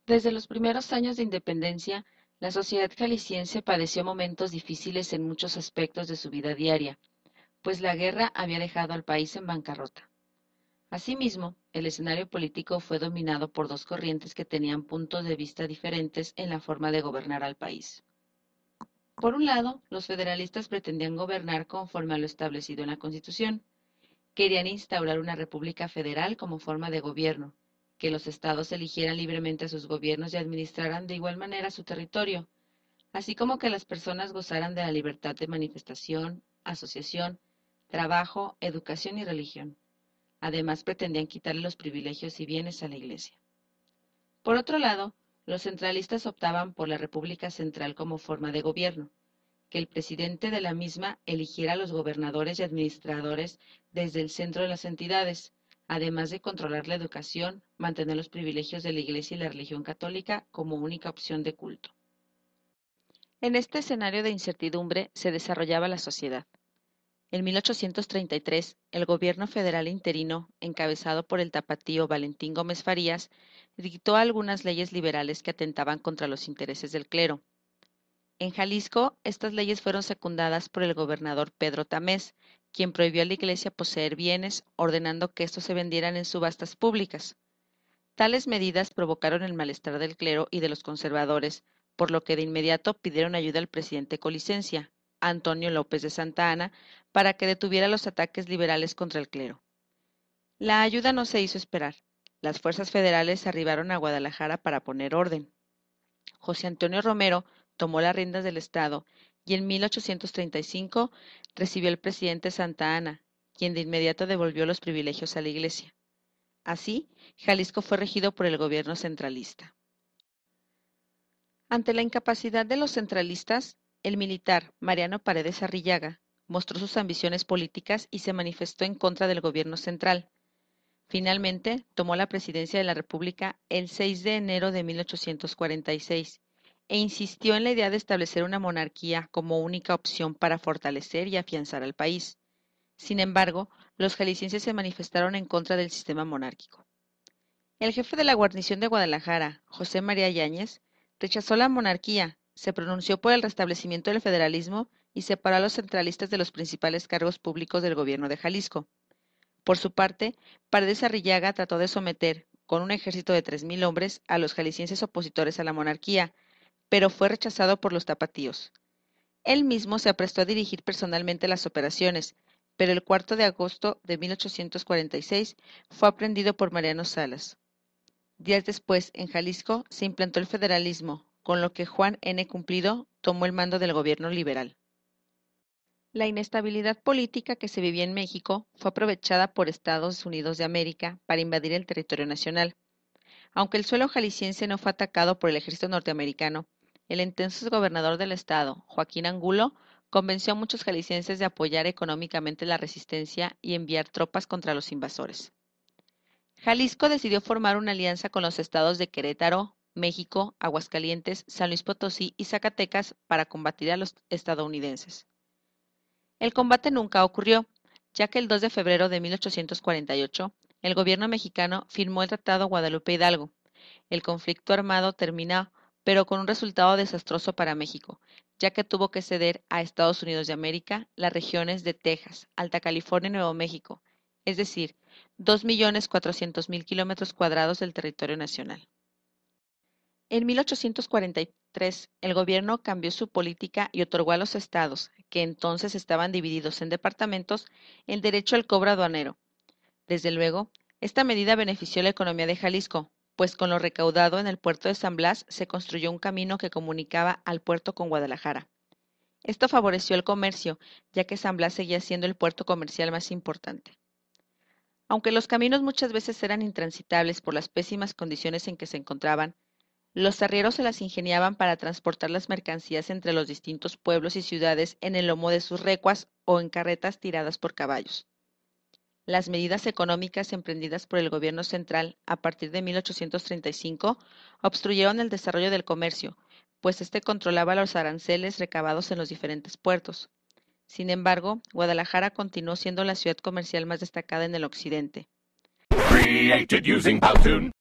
Desde los primeros años de independencia, la sociedad jalisciense padeció momentos difíciles en muchos aspectos de su vida diaria, pues la guerra había dejado al país en bancarrota. Asimismo, el escenario político fue dominado por dos corrientes que tenían puntos de vista diferentes en la forma de gobernar al país. Por un lado, los federalistas pretendían gobernar conforme a lo establecido en la Constitución. Querían instaurar una república federal como forma de gobierno, que los estados eligieran libremente a sus gobiernos y administraran de igual manera su territorio, así como que las personas gozaran de la libertad de manifestación, asociación, trabajo, educación y religión. Además, pretendían quitarle los privilegios y bienes a la Iglesia. Por otro lado, los centralistas optaban por la República Central como forma de gobierno, que el presidente de la misma eligiera a los gobernadores y administradores desde el centro de las entidades, además de controlar la educación, mantener los privilegios de la Iglesia y la religión católica como única opción de culto. En este escenario de incertidumbre se desarrollaba la sociedad. En 1833, el gobierno federal interino, encabezado por el tapatío Valentín Gómez Farías, dictó algunas leyes liberales que atentaban contra los intereses del clero. En Jalisco, estas leyes fueron secundadas por el gobernador Pedro Tamés, quien prohibió a la Iglesia poseer bienes, ordenando que estos se vendieran en subastas públicas. Tales medidas provocaron el malestar del clero y de los conservadores, por lo que de inmediato pidieron ayuda al presidente con licencia, Antonio López de Santa Anna, para que detuviera los ataques liberales contra el clero. La ayuda no se hizo esperar. Las fuerzas federales arribaron a Guadalajara para poner orden. José Antonio Romero tomó las riendas del Estado y en 1835 recibió al presidente Santa Anna, quien de inmediato devolvió los privilegios a la Iglesia. Así, Jalisco fue regido por el gobierno centralista. Ante la incapacidad de los centralistas, el militar Mariano Paredes Arrillaga mostró sus ambiciones políticas y se manifestó en contra del gobierno central. Finalmente, tomó la presidencia de la República el 6 de enero de 1846 e insistió en la idea de establecer una monarquía como única opción para fortalecer y afianzar al país. Sin embargo, los jaliscienses se manifestaron en contra del sistema monárquico. El jefe de la guarnición de Guadalajara, José María Yáñez, rechazó la monarquía, se pronunció por el restablecimiento del federalismo y separó a los centralistas de los principales cargos públicos del gobierno de Jalisco. Por su parte, Paredes Arrillaga trató de someter, con un ejército de 3,000 hombres, a los jaliscienses opositores a la monarquía, pero fue rechazado por los tapatíos. Él mismo se aprestó a dirigir personalmente las operaciones, pero el 4 de agosto de 1846 fue aprehendido por Mariano Salas. Días después, en Jalisco, se implantó el federalismo, con lo que Juan N. Cumplido tomó el mando del gobierno liberal. La inestabilidad política que se vivía en México fue aprovechada por Estados Unidos de América para invadir el territorio nacional. Aunque el suelo jalisciense no fue atacado por el ejército norteamericano, el entonces gobernador del estado, Joaquín Angulo, convenció a muchos jaliscienses de apoyar económicamente la resistencia y enviar tropas contra los invasores. Jalisco decidió formar una alianza con los estados de Querétaro, México, Aguascalientes, San Luis Potosí y Zacatecas para combatir a los estadounidenses. El combate nunca ocurrió, ya que el 2 de febrero de 1848 el gobierno mexicano firmó el Tratado Guadalupe Hidalgo. El conflicto armado terminó, pero con un resultado desastroso para México, ya que tuvo que ceder a Estados Unidos de América las regiones de Texas, Alta California y Nuevo México, es decir, 2,400,000 kilómetros cuadrados del territorio nacional. En 1843, el gobierno cambió su política y otorgó a los estados, que entonces estaban divididos en departamentos, el derecho al cobro aduanero. Desde luego, esta medida benefició la economía de Jalisco, pues con lo recaudado en el puerto de San Blas se construyó un camino que comunicaba al puerto con Guadalajara. Esto favoreció el comercio, ya que San Blas seguía siendo el puerto comercial más importante. Aunque los caminos muchas veces eran intransitables por las pésimas condiciones en que se encontraban, los arrieros se las ingeniaban para transportar las mercancías entre los distintos pueblos y ciudades en el lomo de sus recuas o en carretas tiradas por caballos. Las medidas económicas emprendidas por el gobierno central a partir de 1835 obstruyeron el desarrollo del comercio, pues este controlaba los aranceles recabados en los diferentes puertos. Sin embargo, Guadalajara continuó siendo la ciudad comercial más destacada en el occidente. Created using Powtoon.